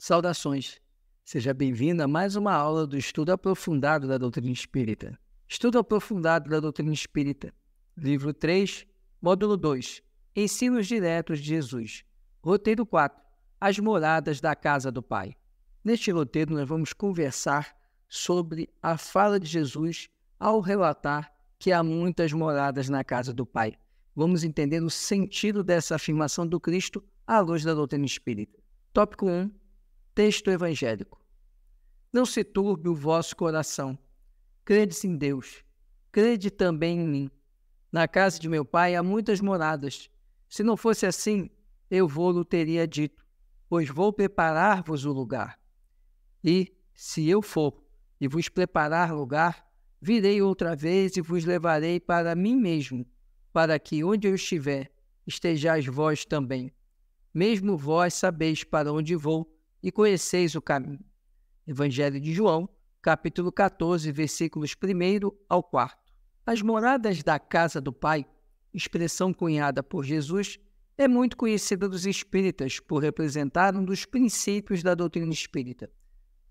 Saudações! Seja bem-vindo a mais uma aula do Estudo Aprofundado da Doutrina Espírita. Estudo Aprofundado da Doutrina Espírita, livro 3, módulo 2, Ensinos Diretos de Jesus. Roteiro 4, As Moradas da Casa do Pai. Neste roteiro nós vamos conversar sobre a fala de Jesus ao relatar que há muitas moradas na casa do Pai. Vamos entender o sentido dessa afirmação do Cristo à luz da doutrina espírita. Tópico 1. Texto evangélico. Não se turbe o vosso coração. Credes em Deus. Crede também em mim. Na casa de meu Pai há muitas moradas. Se não fosse assim, eu vou-lo teria dito, pois vou preparar-vos o lugar. E, se eu for e vos preparar lugar, virei outra vez e vos levarei para mim mesmo, para que onde eu estiver, estejais vós também. Mesmo vós sabeis para onde vou e conheceis o caminho. Evangelho de João, capítulo 14, versículos 1 ao 4. As moradas da casa do Pai, expressão cunhada por Jesus, é muito conhecida dos espíritas por representar um dos princípios da doutrina espírita.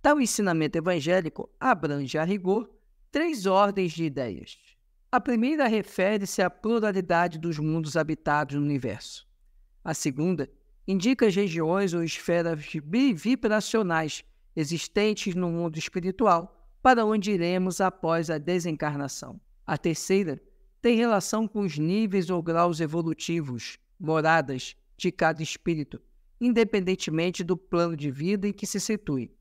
Tal ensinamento evangélico abrange, a rigor, 3 ordens de ideias. A primeira refere-se à pluralidade dos mundos habitados no universo. A segunda indica as regiões ou esferas vibracionais existentes no mundo espiritual, para onde iremos após a desencarnação. A terceira tem relação com os níveis ou graus evolutivos, moradas, de cada espírito, independentemente do plano de vida em que se situe.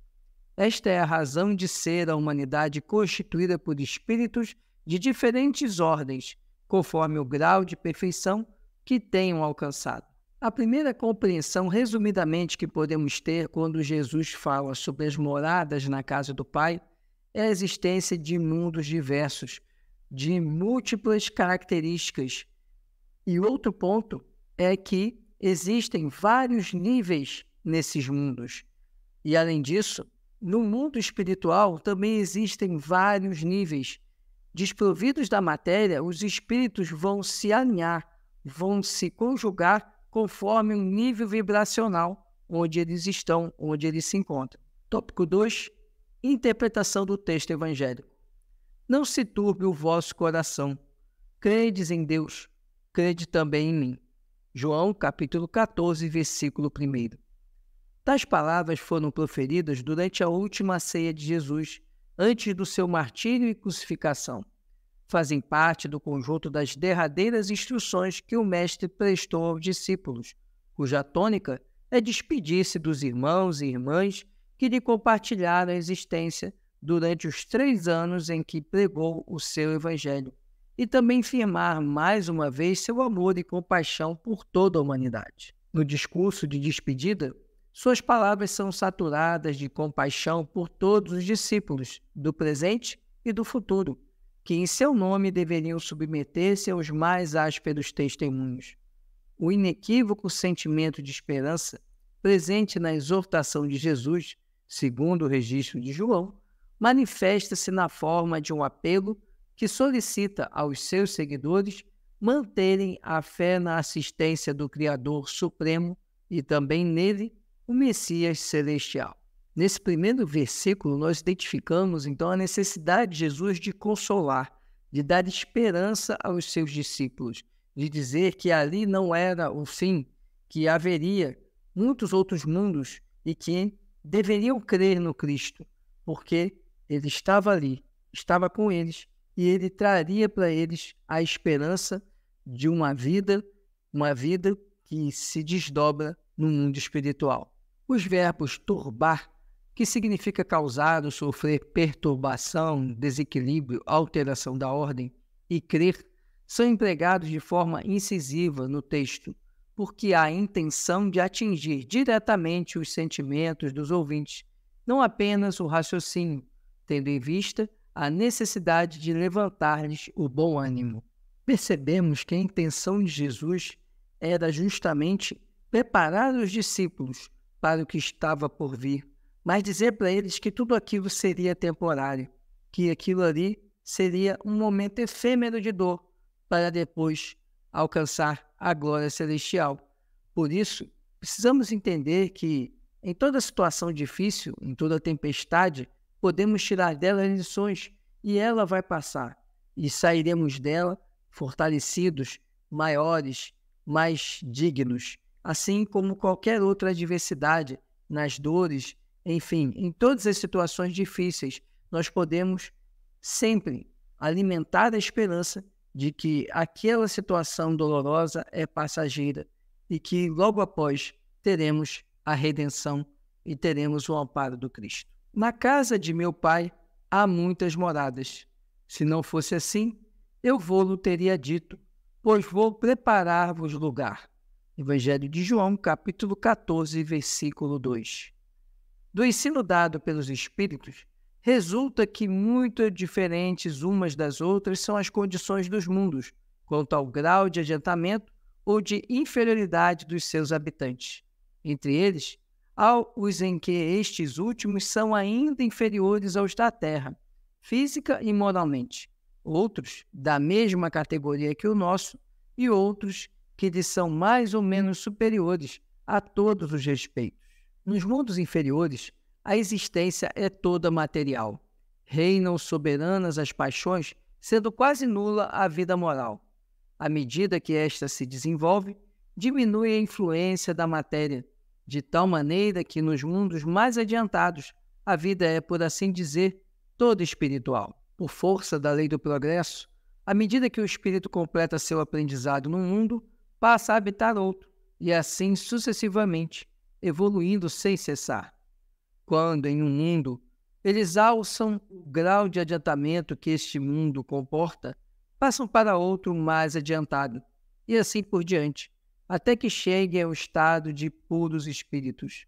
Esta é a razão de ser a humanidade constituída por espíritos de diferentes ordens, conforme o grau de perfeição que tenham alcançado. A primeira compreensão, resumidamente, que podemos ter quando Jesus fala sobre as moradas na casa do Pai é a existência de mundos diversos, de múltiplas características. E outro ponto é que existem vários níveis nesses mundos. E, além disso, no mundo espiritual também existem vários níveis. Desprovidos da matéria, os espíritos vão se alinhar, vão se conjugar conforme o nível vibracional onde eles estão, onde eles se encontram. Tópico 2. Interpretação do texto evangélico. Não se turbe o vosso coração. Credes em Deus, crede também em mim. João, capítulo 14, versículo 1. Tais palavras foram proferidas durante a última ceia de Jesus, antes do seu martírio e crucificação. Fazem parte do conjunto das derradeiras instruções que o Mestre prestou aos discípulos, cuja tônica é despedir-se dos irmãos e irmãs que lhe compartilharam a existência durante os 3 anos em que pregou o seu Evangelho, e também firmar mais uma vez seu amor e compaixão por toda a humanidade. No discurso de despedida, suas palavras são saturadas de compaixão por todos os discípulos, do presente e do futuro, que em seu nome deveriam submeter-se aos mais ásperos testemunhos. O inequívoco sentimento de esperança, presente na exortação de Jesus, segundo o registro de João, manifesta-se na forma de um apelo que solicita aos seus seguidores manterem a fé na assistência do Criador Supremo e também nele, o Messias Celestial. Nesse primeiro versículo, nós identificamos, então, a necessidade de Jesus de consolar, de dar esperança aos seus discípulos, de dizer que ali não era o fim, que haveria muitos outros mundos e que deveriam crer no Cristo, porque ele estava ali, estava com eles, e ele traria para eles a esperança de uma vida que se desdobra no mundo espiritual. Os verbos turbar, que significa causar ou sofrer perturbação, desequilíbrio, alteração da ordem, e crer, são empregados de forma incisiva no texto, porque há a intenção de atingir diretamente os sentimentos dos ouvintes, não apenas o raciocínio, tendo em vista a necessidade de levantar-lhes o bom ânimo. Percebemos que a intenção de Jesus era justamente preparar os discípulos para o que estava por vir, mas dizer para eles que tudo aquilo seria temporário, que aquilo ali seria um momento efêmero de dor, para depois alcançar a glória celestial. Por isso, precisamos entender que Em toda situação difícil, em toda tempestade, podemos tirar dela lições e ela vai passar. E sairemos dela fortalecidos, maiores, mais dignos, assim como qualquer outra adversidade, nas dores, enfim, em todas as situações difíceis, nós podemos sempre alimentar a esperança de que aquela situação dolorosa é passageira e que logo após teremos a redenção e teremos o amparo do Cristo. Na casa de meu Pai há muitas moradas. Se não fosse assim, eu vou-lo teria dito, pois vou preparar-vos lugar. Evangelho de João, capítulo 14, versículo 2. Do ensino dado pelos Espíritos, resulta que muito diferentes umas das outras são as condições dos mundos, quanto ao grau de adiantamento ou de inferioridade dos seus habitantes. Entre eles, há os em que estes últimos são ainda inferiores aos da Terra, física e moralmente, outros da mesma categoria que o nosso e outros que lhes são mais ou menos superiores a todos os respeitos. Nos mundos inferiores, a existência é toda material. Reinam soberanas as paixões, sendo quase nula a vida moral. À medida que esta se desenvolve, diminui a influência da matéria, de tal maneira que nos mundos mais adiantados, a vida é, por assim dizer, toda espiritual. Por força da lei do progresso, à medida que o espírito completa seu aprendizado num mundo, passa a habitar outro, e assim sucessivamente, evoluindo sem cessar. Quando, em um mundo, eles alçam o grau de adiantamento que este mundo comporta, passam para outro mais adiantado, e assim por diante, até que cheguem ao estado de puros espíritos.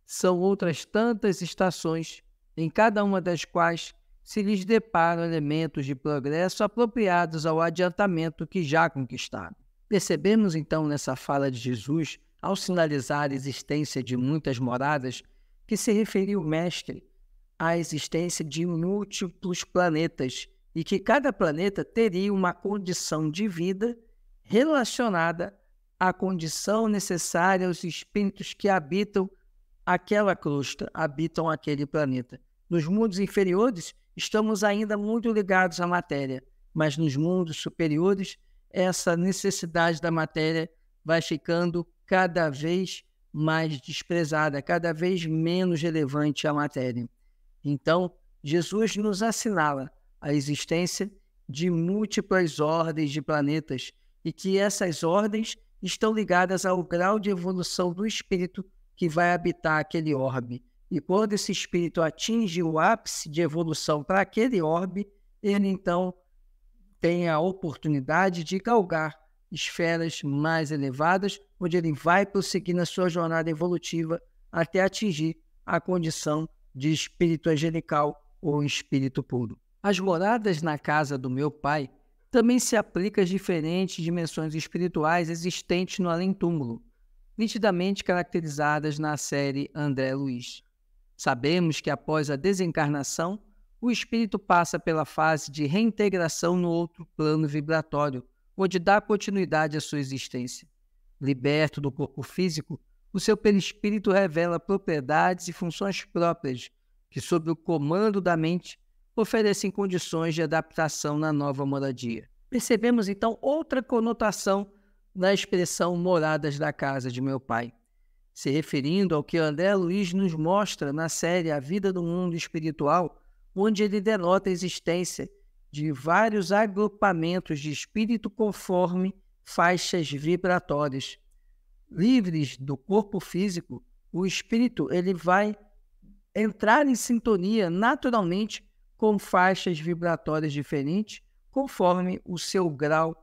São outras tantas estações, em cada uma das quais se lhes deparam elementos de progresso apropriados ao adiantamento que já conquistaram. Percebemos então nessa fala de Jesus, ao sinalizar a existência de muitas moradas, que se referiu o Mestre à existência de múltiplos planetas e que cada planeta teria uma condição de vida relacionada à condição necessária aos espíritos que habitam aquela crosta, habitam aquele planeta. Nos mundos inferiores, estamos ainda muito ligados à matéria, mas nos mundos superiores, essa necessidade da matéria vai ficando cada vez mais desprezada, cada vez menos relevante a matéria. Então, Jesus nos assinala a existência de múltiplas ordens de planetas e que essas ordens estão ligadas ao grau de evolução do espírito que vai habitar aquele orbe. E quando esse espírito atinge o ápice de evolução para aquele orbe, ele então tem a oportunidade de galgar esferas mais elevadas, onde ele vai prosseguir na sua jornada evolutiva até atingir a condição de espírito angelical ou espírito puro. As moradas na casa do meu Pai também se aplicam às diferentes dimensões espirituais existentes no além-túmulo, nitidamente caracterizadas na série André Luiz. Sabemos que após a desencarnação, o espírito passa pela fase de reintegração no outro plano vibratório, onde dá continuidade à sua existência. Liberto do corpo físico, o seu perispírito revela propriedades e funções próprias que, sob o comando da mente, oferecem condições de adaptação na nova moradia. Percebemos, então, outra conotação na expressão moradas da casa de meu Pai, se referindo ao que André Luiz nos mostra na série A Vida do Mundo Espiritual, onde ele denota a existência de vários agrupamentos de espírito conforme faixas vibratórias. Livres do corpo físico, o espírito ele vai entrar em sintonia naturalmente com faixas vibratórias diferentes, conforme o seu grau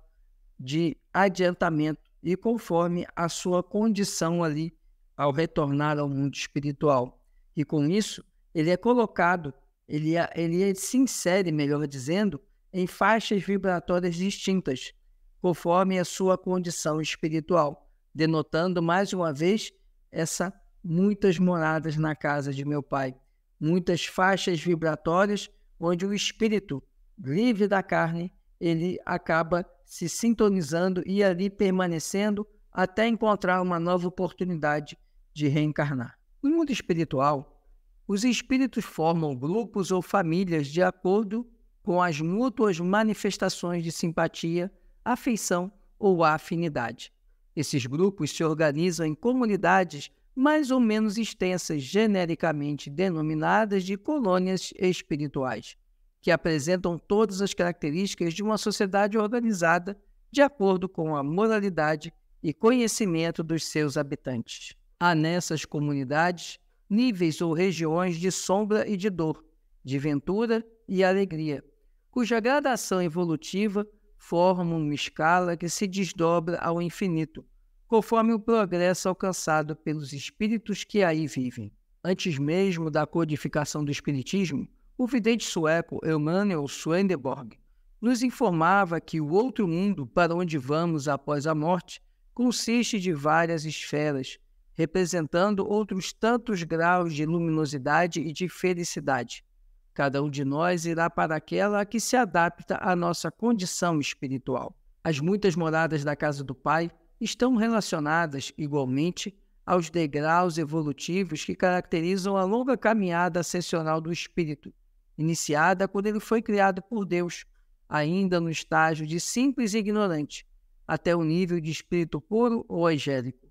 de adiantamento e conforme a sua condição ali ao retornar ao mundo espiritual. E com isso, ele é colocado, ele se insere, melhor dizendo, em faixas vibratórias distintas, conforme a sua condição espiritual, denotando mais uma vez essa muitas moradas na casa de meu Pai, muitas faixas vibratórias onde o espírito livre da carne, ele acaba se sintonizando e ali permanecendo até encontrar uma nova oportunidade de reencarnar. No mundo espiritual, os espíritos formam grupos ou famílias de acordo com as mútuas manifestações de simpatia, afeição ou afinidade. Esses grupos se organizam em comunidades mais ou menos extensas, genericamente denominadas de colônias espirituais, que apresentam todas as características de uma sociedade organizada de acordo com a moralidade e conhecimento dos seus habitantes. Há nessas comunidades níveis ou regiões de sombra e de dor, de ventura e alegria, cuja gradação evolutiva forma uma escala que se desdobra ao infinito, conforme o progresso alcançado pelos espíritos que aí vivem. Antes mesmo da codificação do espiritismo, o vidente sueco Emanuel Swedenborg nos informava que o outro mundo para onde vamos após a morte consiste de várias esferas, representando outros tantos graus de luminosidade e de felicidade. Cada um de nós irá para aquela que se adapta à nossa condição espiritual. As muitas moradas da casa do Pai estão relacionadas, igualmente, aos degraus evolutivos que caracterizam a longa caminhada ascensional do espírito, iniciada quando ele foi criado por Deus, ainda no estágio de simples e ignorante, até o nível de espírito puro ou angélico.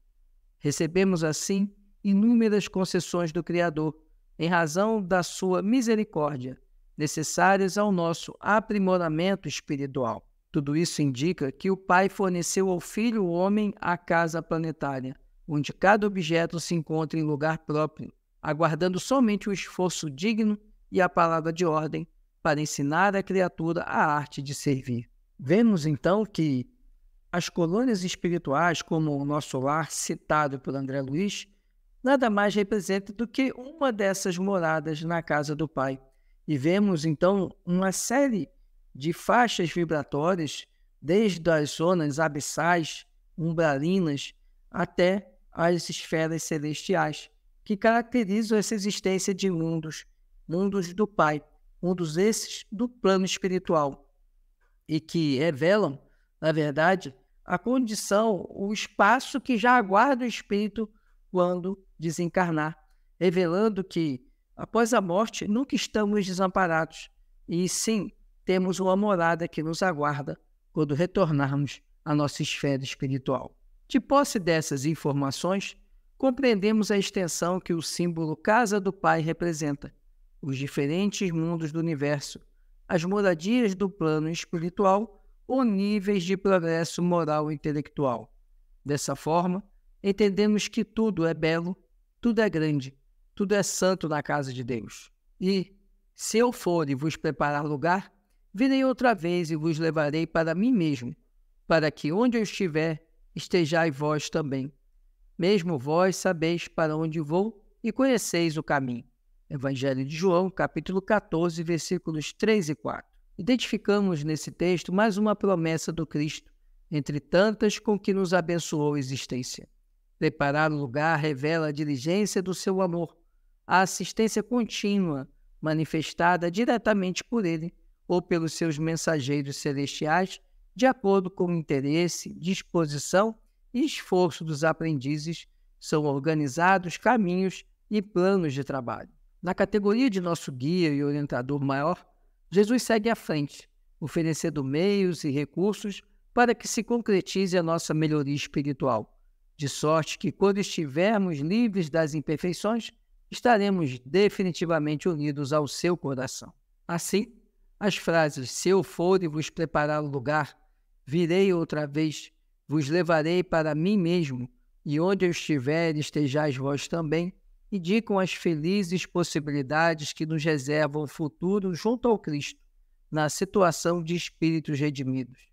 Recebemos, assim, inúmeras concessões do Criador, em razão da sua misericórdia, necessárias ao nosso aprimoramento espiritual. Tudo isso indica que o Pai forneceu ao Filho o homem a casa planetária, onde cada objeto se encontra em lugar próprio, aguardando somente o esforço digno e a palavra de ordem para ensinar à criatura a arte de servir. Vemos, então, que as colônias espirituais, como o nosso lar, citado por André Luiz, nada mais representa do que uma dessas moradas na casa do Pai. E vemos, então, uma série de faixas vibratórias, desde as zonas abissais, umbralinas, até as esferas celestiais, que caracterizam essa existência de mundos do Pai, mundos esses do plano espiritual, e que revelam, na verdade, a condição, o espaço que já aguarda o espírito quando desencarnar, revelando que, após a morte, nunca estamos desamparados, e sim, temos uma morada que nos aguarda quando retornarmos à nossa esfera espiritual. De posse dessas informações, compreendemos a extensão que o símbolo Casa do Pai representa, os diferentes mundos do universo, as moradias do plano espiritual ou níveis de progresso moral e intelectual. Dessa forma, entendemos que tudo é belo, tudo é grande, tudo é santo na casa de Deus. E, se eu for e vos preparar lugar, virei outra vez e vos levarei para mim mesmo, para que onde eu estiver, estejais vós também. Mesmo vós sabeis para onde vou e conheceis o caminho. Evangelho de João, capítulo 14, versículos 3 e 4. Identificamos nesse texto mais uma promessa do Cristo, entre tantas com que nos abençoou a existência. Preparar o lugar revela a diligência do seu amor, a assistência contínua, manifestada diretamente por ele ou pelos seus mensageiros celestiais, de acordo com o interesse, disposição e esforço dos aprendizes, são organizados caminhos e planos de trabalho. Na categoria de nosso guia e orientador maior, Jesus segue à frente, oferecendo meios e recursos para que se concretize a nossa melhoria espiritual, de sorte que, quando estivermos livres das imperfeições, estaremos definitivamente unidos ao seu coração. Assim, as frases "se eu for e vos preparar o lugar, virei outra vez, vos levarei para mim mesmo, e onde eu estiver, estejais vós também", indicam as felizes possibilidades que nos reservam o futuro junto ao Cristo, na situação de espíritos redimidos.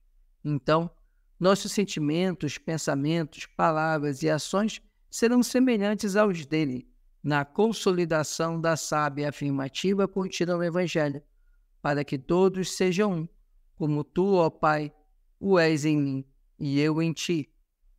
Então, nossos sentimentos, pensamentos, palavras e ações serão semelhantes aos dele, na consolidação da sábia afirmativa contida no Evangelho, para que todos sejam um, como tu, ó Pai, o és em mim, e eu em ti,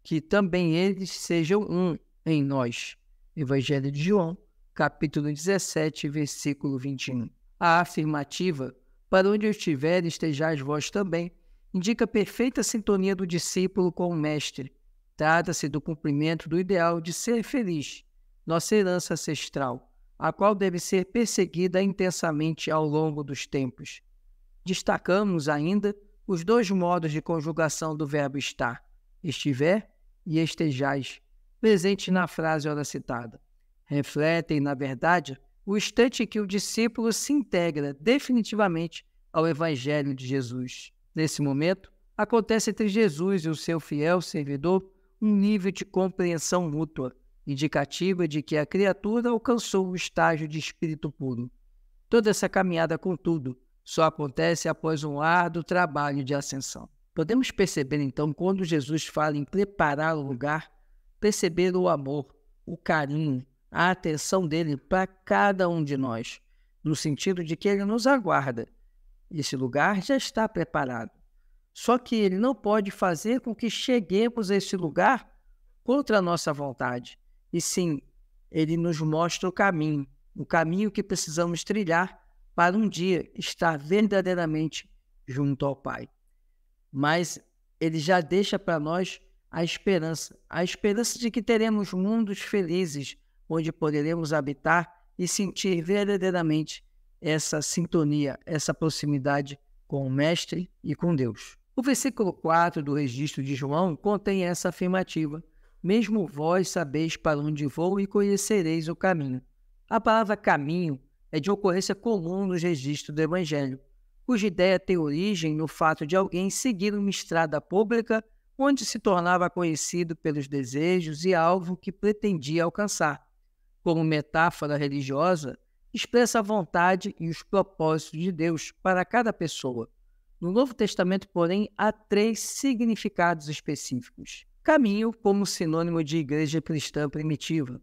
que também eles sejam um em nós. Evangelho de João, capítulo 17, versículo 21. A afirmativa, para onde eu estiver, estejais vós também, indica a perfeita sintonia do discípulo com o mestre. Trata-se do cumprimento do ideal de ser feliz, nossa herança ancestral, a qual deve ser perseguida intensamente ao longo dos tempos. Destacamos ainda os dois modos de conjugação do verbo estar, estiver e estejais, presentes na frase ora citada. Refletem, na verdade, o instante em que o discípulo se integra definitivamente ao Evangelho de Jesus. Nesse momento, acontece entre Jesus e o seu fiel servidor um nível de compreensão mútua, indicativa de que a criatura alcançou o estágio de espírito puro. Toda essa caminhada, contudo, só acontece após um árduo trabalho de ascensão. Podemos perceber, então, quando Jesus fala em preparar o lugar, perceber o amor, o carinho, a atenção dele para cada um de nós, no sentido de que ele nos aguarda. Esse lugar já está preparado. Só que ele não pode fazer com que cheguemos a esse lugar contra a nossa vontade. E sim, ele nos mostra o caminho que precisamos trilhar para um dia estar verdadeiramente junto ao Pai. Mas ele já deixa para nós a esperança de que teremos mundos felizes, onde poderemos habitar e sentir verdadeiramente essa sintonia, essa proximidade com o Mestre e com Deus. O versículo 4 do registro de João contém essa afirmativa: mesmo vós sabeis para onde vou e conhecereis o caminho. A palavra caminho é de ocorrência comum nos registros do Evangelho, cuja ideia tem origem no fato de alguém seguir uma estrada pública onde se tornava conhecido pelos desejos e alvo que pretendia alcançar. Como metáfora religiosa, expressa a vontade e os propósitos de Deus para cada pessoa. No Novo Testamento, porém, há 3 significados específicos. Caminho como sinônimo de igreja cristã primitiva.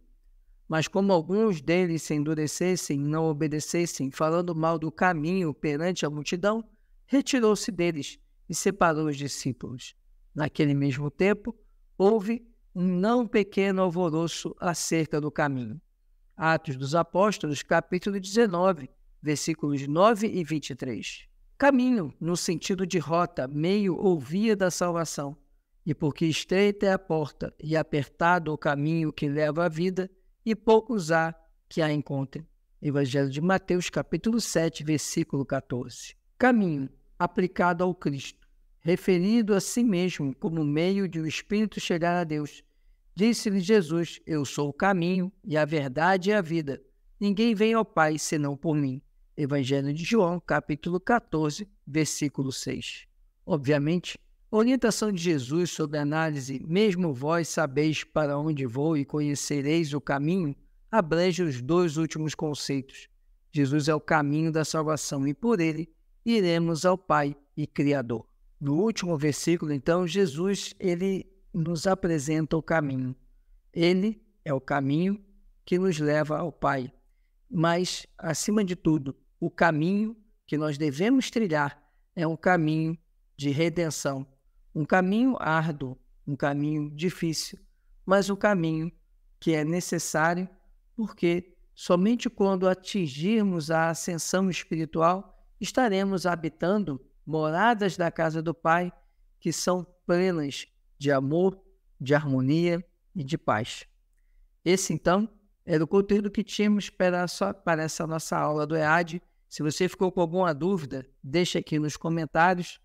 Mas como alguns deles se endurecessem e não obedecessem, falando mal do caminho perante a multidão, retirou-se deles e separou os discípulos. Naquele mesmo tempo, houve um não pequeno alvoroço acerca do caminho. Atos dos Apóstolos, capítulo 19, versículos 9 e 23. Caminho, no sentido de rota, meio ou via da salvação. E porque estreita é a porta e apertado o caminho que leva à vida, e poucos há que a encontrem. Evangelho de Mateus, capítulo 7, versículo 14. Caminho, aplicado ao Cristo, referido a si mesmo como meio de o Espírito chegar a Deus. Disse-lhe Jesus: eu sou o caminho e a verdade e a vida. Ninguém vem ao Pai senão por mim. Evangelho de João, capítulo 14, versículo 6. Obviamente, a orientação de Jesus sobre a análise mesmo vós sabeis para onde vou e conhecereis o caminho, abrange os 2 últimos conceitos. Jesus é o caminho da salvação e por ele iremos ao Pai e Criador. No último versículo, então, Jesus ele nos apresenta o caminho. Ele é o caminho que nos leva ao Pai. Mas, acima de tudo, o caminho que nós devemos trilhar é um caminho de redenção. Um caminho árduo, um caminho difícil, mas um caminho que é necessário porque somente quando atingirmos a ascensão espiritual estaremos habitando moradas da casa do Pai que são plenas de amor, de harmonia e de paz. Esse, então, era o conteúdo que tínhamos para essa nossa aula do EAD. Se você ficou com alguma dúvida, deixe aqui nos comentários.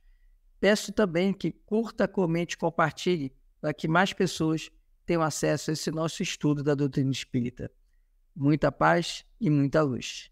Peço também que curta, comente e compartilhe para que mais pessoas tenham acesso a esse nosso estudo da doutrina espírita. Muita paz e muita luz.